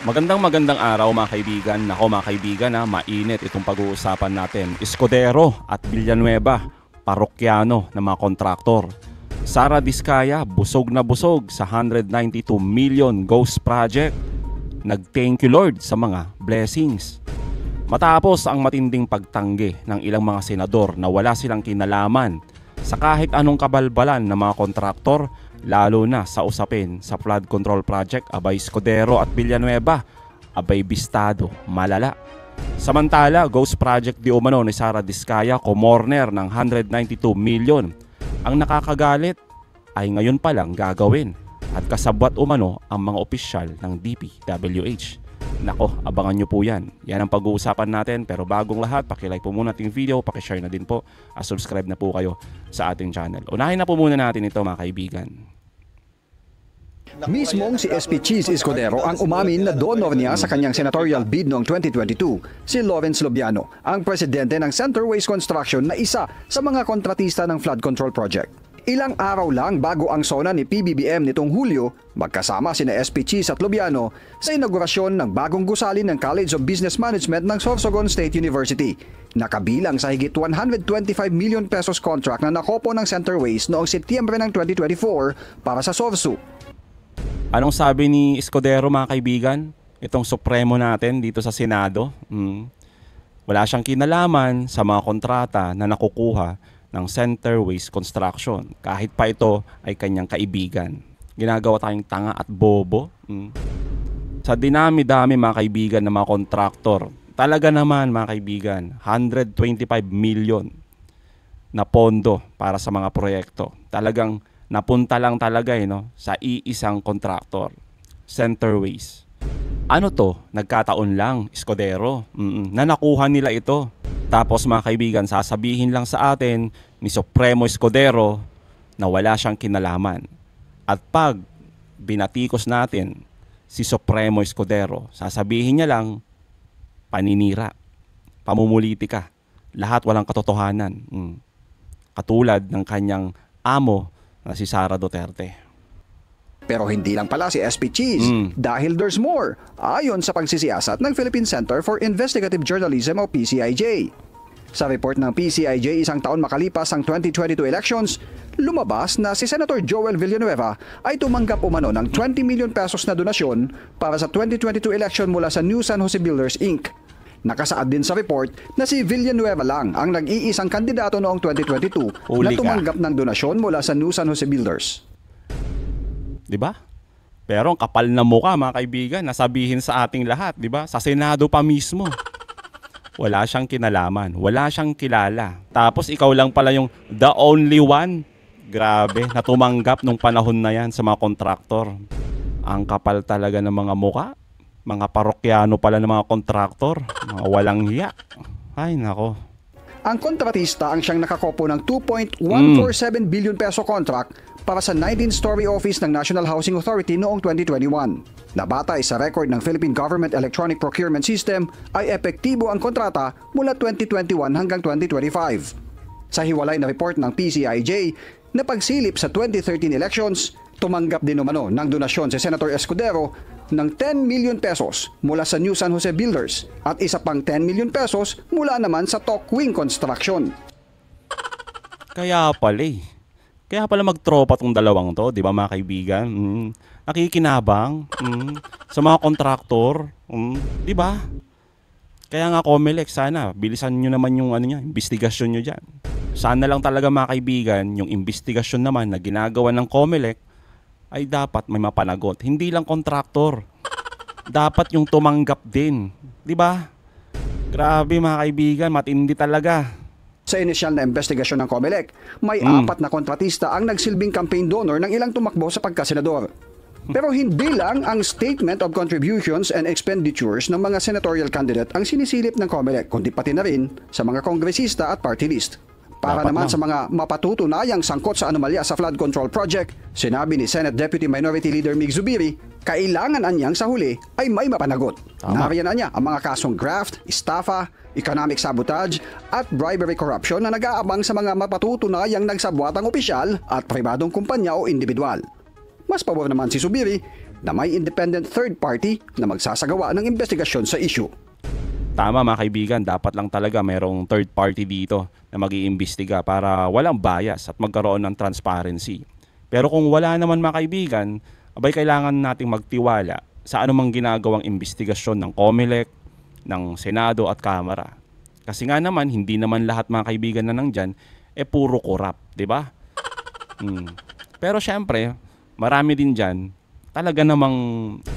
Magandang araw mga kaibigan. Nako mga kaibigan, mainit itong pag-uusapan natin. Escudero at Villanueva, parokyano ng mga kontraktor. Sara Diskaya, busog na busog sa 192 million Ghost Project. Nag-thank you Lord sa mga blessings. Matapos ang matinding pagtanggi ng ilang mga senador na wala silang kinalaman sa kahit anong kabalbalan ng mga kontraktor, lalo na sa usapin sa flood control project, abay Escudero at Villanueva, abay bistado, malala. Samantala, Ghost Project di umano ni Sara Diskaya, komorner ng 192 million. Ang nakakagalit ay ngayon pa lang gagawin at kasabwat umano ang mga opisyal ng DPWH. Nako, abangan nyo po yan. Yan ang pag-uusapan natin. Pero bagong lahat, pakilike po muna ating video, pakishare na din po at subscribe na po kayo sa ating channel. Unahin na po muna natin ito mga kaibigan. Mismong si SP Cheese Escudero ang umamin na donor niya sa kanyang senatorial bid noong 2022, si Lawrence Lobiano, ang presidente ng Centerways Construction na isa sa mga kontratista ng flood control project. Ilang araw lang bago ang SONA ni PBBM nitong Hulyo, magkasama sina SP Cheese at Lobiano sa inaugurasyon ng bagong gusali ng College of Business Management ng Sorsogon State University, nakabilang sa higit 125 million pesos contract na nakopo ng Centerways noong Setyembre ng 2024 para sa SORSU. Anong sabi ni Escudero mga kaibigan? Itong supremo natin dito sa Senado. Wala siyang kinalaman sa mga kontrata na nakukuha ng Centerways Construction. Kahit pa ito ay kanyang kaibigan. Ginagawa tayong tanga at bobo. Sa dinami-dami mga kaibigan ng mga kontraktor, talaga naman mga kaibigan, 125 million na pondo para sa mga proyekto. Talagang napunta lang talaga sa iisang kontraktor, Centerways. Ano to? Nagkataon lang, Escudero, na nakuha nila ito. Tapos mga kaibigan, sasabihin lang sa atin ni Supremo Escudero na wala siyang kinalaman. At pag binatikos natin si Supremo Escudero, sasabihin niya lang paninira, pamumulitika, lahat walang katotohanan. Katulad ng kanyang amo na si Sara Duterte. Pero hindi lang pala si SP Cheese dahil there's more, ayon sa pagsisiyasat ng Philippine Center for Investigative Journalism o PCIJ. Sa report ng PCIJ isang taon makalipas ang 2022 elections, lumabas na si Senator Joel Villanueva ay tumanggap umano ng 20 million pesos na donasyon para sa 2022 election mula sa New San Jose Builders Inc. Nakasaad din sa report na si Villanueva lang ang nag-iisang kandidato noong 2022 na tumanggap ng donasyon mula sa New San Jose Builders. Diba? Pero ang kapal na mukha mga kaibigan, nasabihin sa ating lahat, diba? Sa Senado pa mismo. Wala siyang kinalaman, wala siyang kilala. Tapos ikaw lang pala yung the only one. Grabe, na tumanggap nung panahon na yan sa mga kontraktor. Ang kapal talaga ng mga mukha. Mga parokyano pala ng mga kontraktor. Mga walang hiya. Ay, nako. Ang kontratista ang siyang nakakopo ng 2.147 billion peso contract para sa 19-story office ng National Housing Authority noong 2021. Nabatay sa record ng Philippine Government Electronic Procurement System ay epektibo ang kontrata mula 2021 hanggang 2025. Sa hiwalay na report ng PCIJ na pagsilip sa 2013 elections, tumanggap din umano ng donasyon si Senator Escudero ng 10 million pesos mula sa New San Jose Builders at isa pang 10 million pesos mula naman sa Tokwing Construction. Kaya pala magtropa tong dalawang to, di ba mga kaibigan? Nakikinabang sa mga kontraktor, di ba? Kaya nga Comelec, sana bilisan nyo naman yung investigasyon nyo dyan. Sana lang talaga mga kaibigan, yung investigasyon naman na ginagawa ng Comelec ay dapat may mapanagot. Hindi lang kontraktor. Dapat yung tumanggap din. Di ba? Grabe mga kaibigan, matindi talaga. Sa inisyal na investigasyon ng Comelec, may 4 na kontratista ang nagsilbing campaign donor ng ilang tumakbo sa pagkasenador. Pero hindi lang ang Statement of Contributions and Expenditures ng mga senatorial candidate ang sinisilip ng Comelec, kundi pati na rin sa mga kongresista at party list. Para Dapat naman lang sa mga mapatutunayang sangkot sa anomalya sa flood control project, sinabi ni Senate Deputy Minority Leader Mig Zubiri, kailangan anyang sa huli ay may mapanagot. Nariyan niya ang mga kasong graft, estafa, economic sabotage at bribery corruption na nag-aabang sa mga mapatutunayang nagsabwatang opisyal at pribadong kumpanya o individual. Mas pabor naman si Zubiri na may independent third party na magsasagawa ng investigasyon sa issue. Tama mga kaibigan, dapat lang talaga merong third party dito na mag-iimbestiga para walang bias at magkaroon ng transparency. Pero kung wala naman mga kaibigan, abay kailangan nating magtiwala sa anumang ginagawang investigasyon ng COMELEC, ng Senado at Kamara. Kasi nga naman, hindi naman lahat mga kaibigan na nandyan, puro korap, di ba? Pero syempre, marami din dyan, talaga namang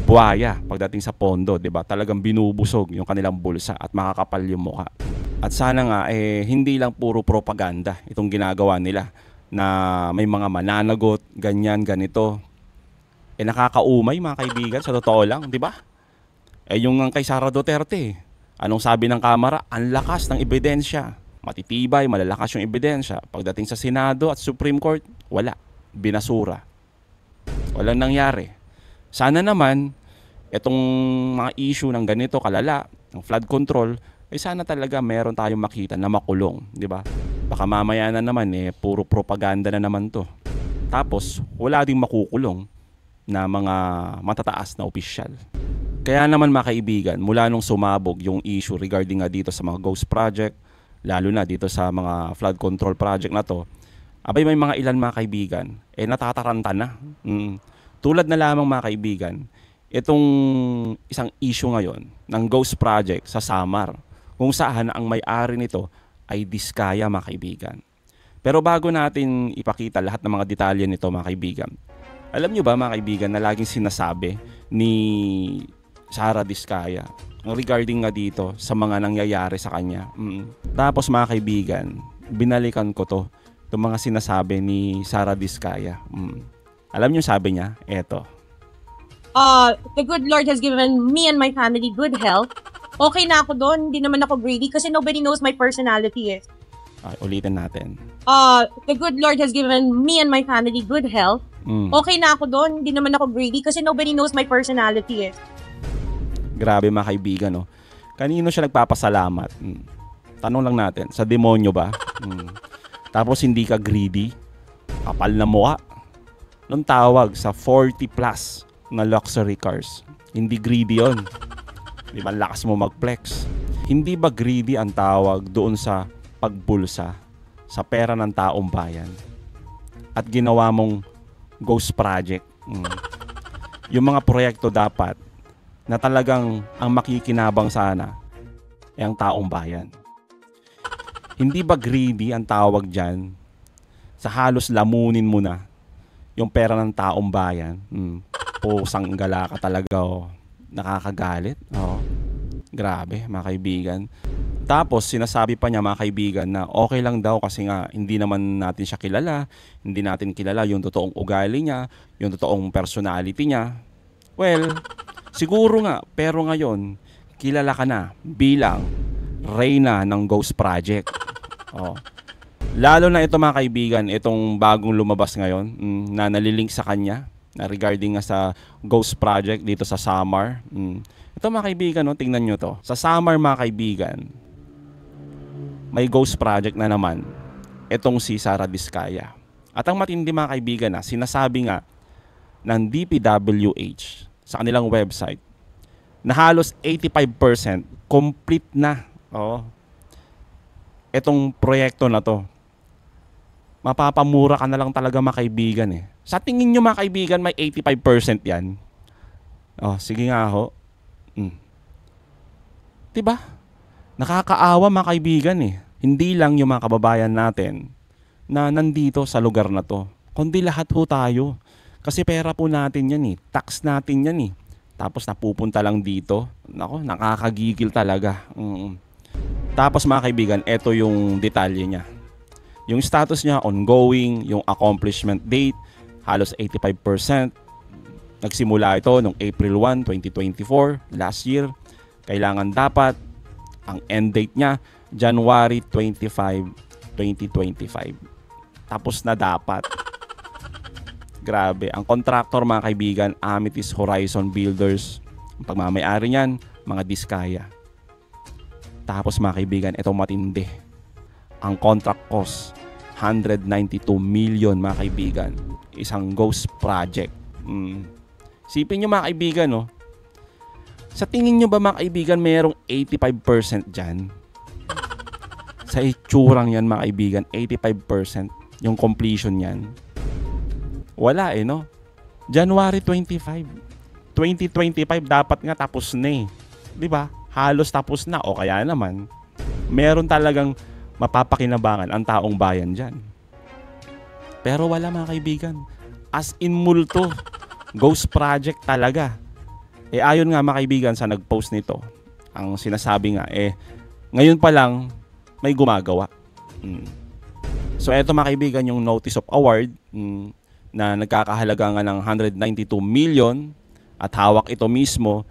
buhaya pagdating sa pondo, 'di ba? Talagang binubusog yung kanilang bulsa at makakapal yung mukha. At sana nga hindi lang puro propaganda itong ginagawa nila na may mga mananagot, ganyan, ganito. Nakakaumay mga kaibigan, sa totoo lang, 'di ba? Yung kay Sara Duterte, anong sabi ng Kamara? Ang lakas ng ebidensya. Matitibay, malalakas yung ebidensya. Pagdating sa Senado at Supreme Court, wala. Binasura. Walang nangyari. Sana naman, itong mga issue ng ganito kalala, ng flood control, sana talaga meron tayong makita na makulong, di ba? Baka mamaya na naman, puro propaganda na naman to. Tapos, wala ding makukulong na mga matataas na opisyal. Kaya naman mga kaibigan, mula nung sumabog yung issue regarding nga dito sa mga ghost project, lalo na dito sa mga flood control project na to, abay may mga ilan mga kaibigan, natataranta na. Tulad na lamang mga kaibigan, itong isang issue ngayon ng ghost project sa Samar, kung saan ang may-ari nito ay Diskaya mga kaibigan. Pero bago natin ipakita lahat ng mga detalye nito mga kaibigan, alam nyo ba mga kaibigan na laging sinasabi ni Sara Diskaya regarding nga dito sa mga nangyayari sa kanya? Tapos mga kaibigan, binalikan ko itong mga sinasabi ni Sara Diskaya. Alam niyo sabi niya, eto. The good Lord has given me and my family good health. Okay na ako doon, hindi naman ako greedy kasi nobody knows my personality eh. Ulitin natin. The good Lord has given me and my family good health. Okay na ako doon, hindi naman ako greedy kasi nobody knows my personality eh. Grabe mga kaibigan, no? Kanino siya nagpapasalamat? Tanong lang natin, sa demonyo ba? Tapos hindi ka greedy? Kapal na mukha? Nung tawag sa 40 plus na luxury cars. Hindi greedy yon. Di ba lakas mo mag-flex? Hindi ba greedy ang tawag doon sa pagbulsa sa pera ng taong bayan? At ginawa mong ghost project. Yung mga proyekto dapat na talagang ang makikinabang sana ay ang taong bayan. Hindi ba greedy ang tawag dyan sa halos lamunin mo na yung pera ng taong bayan? Pusang gala ka talaga, nakakagalit. Grabe mga kaibigan. Tapos sinasabi pa niya mga kaibigan na okay lang daw kasi nga hindi naman natin siya kilala, hindi natin kilala yung totoong ugali niya, yung totoong personality niya. Well, siguro nga, pero ngayon kilala ka na bilang reyna ng ghost project. Lalo na ito mga kaibigan, itong bagong lumabas ngayon na nalilink sa kanya na regarding nga sa ghost project dito sa Samar. Ito mga kaibigan, tingnan nyo to. Sa Samar mga kaibigan, may ghost project na naman itong si Sara Diskaya. At ang matindi mga kaibigan sinasabi nga ng DPWH sa kanilang website na halos 85% complete na itong proyekto na to. Mapapamura ka na lang talaga mga kaibigan Sa tingin nyo mga kaibigan, may 85% yan. Sige nga ho. Diba? Nakakaawa mga kaibigan Hindi lang yung mga kababayan natin na nandito sa lugar na to, kundi lahat ho tayo. Kasi pera po natin yan tax natin yan Tapos napupunta lang dito. Nako, nakakagigil talaga. Tapos mga kaibigan, eto yung detalye niya. Yung status niya, ongoing, yung accomplishment date, halos 85%. Nagsimula ito noong April 1, 2024, last year. Kailangan dapat, ang end date niya, January 25, 2025. Tapos na dapat. Grabe. Ang contractor mga kaibigan, Amethyst Horizon Builders. Ang pagmamayari niyan, mga Diskaya. Tapos mga kaibigan, itong matindi. Ang contract cost, 192 million mga kaibigan. Isang ghost project. Sipin nyo mga kaibigan, no? Sa tingin nyo ba mga kaibigan, mayroong 85% dyan? Sa itsurang yan mga kaibigan, 85% yung completion yan. Wala no? January 25, 2025 dapat nga tapos na eh. Diba? Halos tapos na. O kaya naman, meron talagang mapapakinabangan ang taong bayan dyan. Pero wala mga kaibigan. As in multo. Ghost project talaga. Ayon nga mga kaibigan sa nag-post nito, ang sinasabi nga, ngayon pa lang may gumagawa. So eto mga kaibigan yung notice of award na nagkakahalaga nga ng 192 million at hawak ito mismo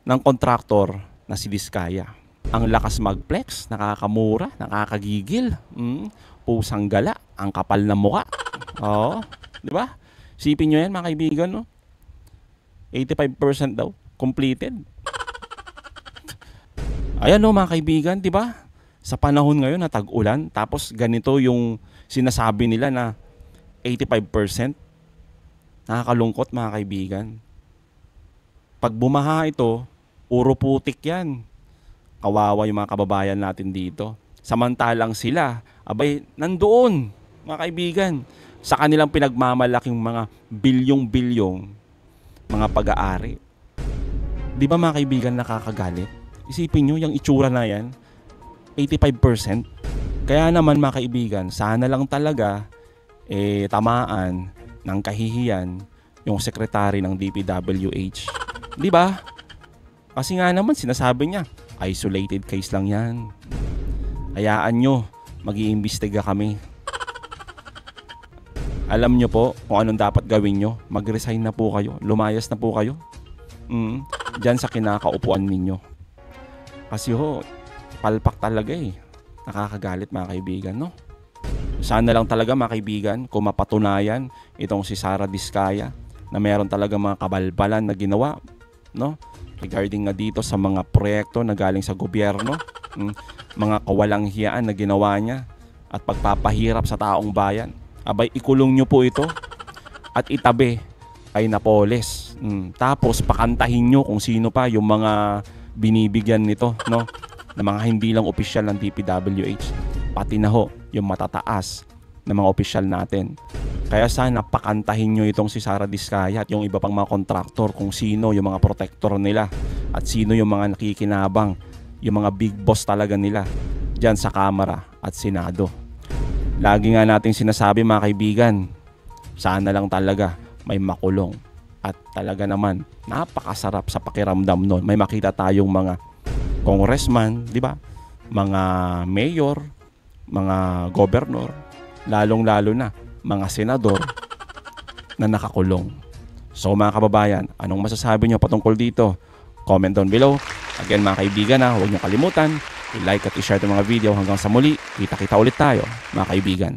ng kontraktor na si Diskaya. Ang lakas mag-flex, nakakamura, nakakagigil, pusang gala, ang kapal na mukha. Oo, di ba? Sipin nyo yan mga kaibigan, no? 85% daw, completed. Ayan no mga kaibigan, di ba? Sa panahon ngayon na tag-ulan, tapos ganito yung sinasabi nila na 85%. Nakakalungkot mga kaibigan. Pag bumaha ito, puro putik yan. Kawawa yung mga kababayan natin dito. Samantalang sila, abay, nandoon mga kaibigan. Sa kanilang pinagmamalaking mga bilyong-bilyong mga pag-aari. Di ba mga kaibigan nakakagalit? Isipin nyo, yung itsura na yan, 85%. Kaya naman mga kaibigan, sana lang talaga tamaan ng kahihiyan yung sekretary ng DPWH. Di ba? Kasi nga naman sinasabi niya, isolated case lang yan. Hayaan nyo, mag-iimbestiga kami. Alam nyo po kung anong dapat gawin nyo. Mag-resign na po kayo. Lumayas na po kayo. Diyan sa kinakaupuan ninyo. Kasi palpak talaga Nakakagalit mga kaibigan, no? Sana lang talaga mga kaibigan kung mapatunayan itong si Sara Diskaya na meron talaga mga kabalbalan na ginawa, no? Regarding nga dito sa mga proyekto na galing sa gobyerno, mga kawalang hiyaan na ginawa niya at pagpapahirap sa taong bayan. Abay, ikulong nyo po ito at itabi kay Napoles. Tapos pakantahin nyo kung sino pa yung mga binibigyan nito, no? Na mga hindi lang opisyal ng DPWH, pati na yung matataas na mga opisyal natin. Kaya sana pakantahin nyo itong si Sara Diskaya at yung iba pang mga kontraktor kung sino yung mga protector nila at sino yung mga nakikinabang, yung mga big boss talaga nila dyan sa Kamara at Senado. Lagi nga nating sinasabi mga kaibigan, sana lang talaga may makulong. At talaga naman, napakasarap sa pakiramdam nun. May makita tayong mga congressman, di ba? Mga mayor, mga gobernador, lalong-lalo na mga senador na nakakulong. So mga kababayan, anong masasabi nyo patungkol dito? Comment down below. Again mga kaibigan, huwag nyo kalimutan i-like at i-share itong mga video. Hanggang sa muli, kita-kita ulit tayo mga kaibigan.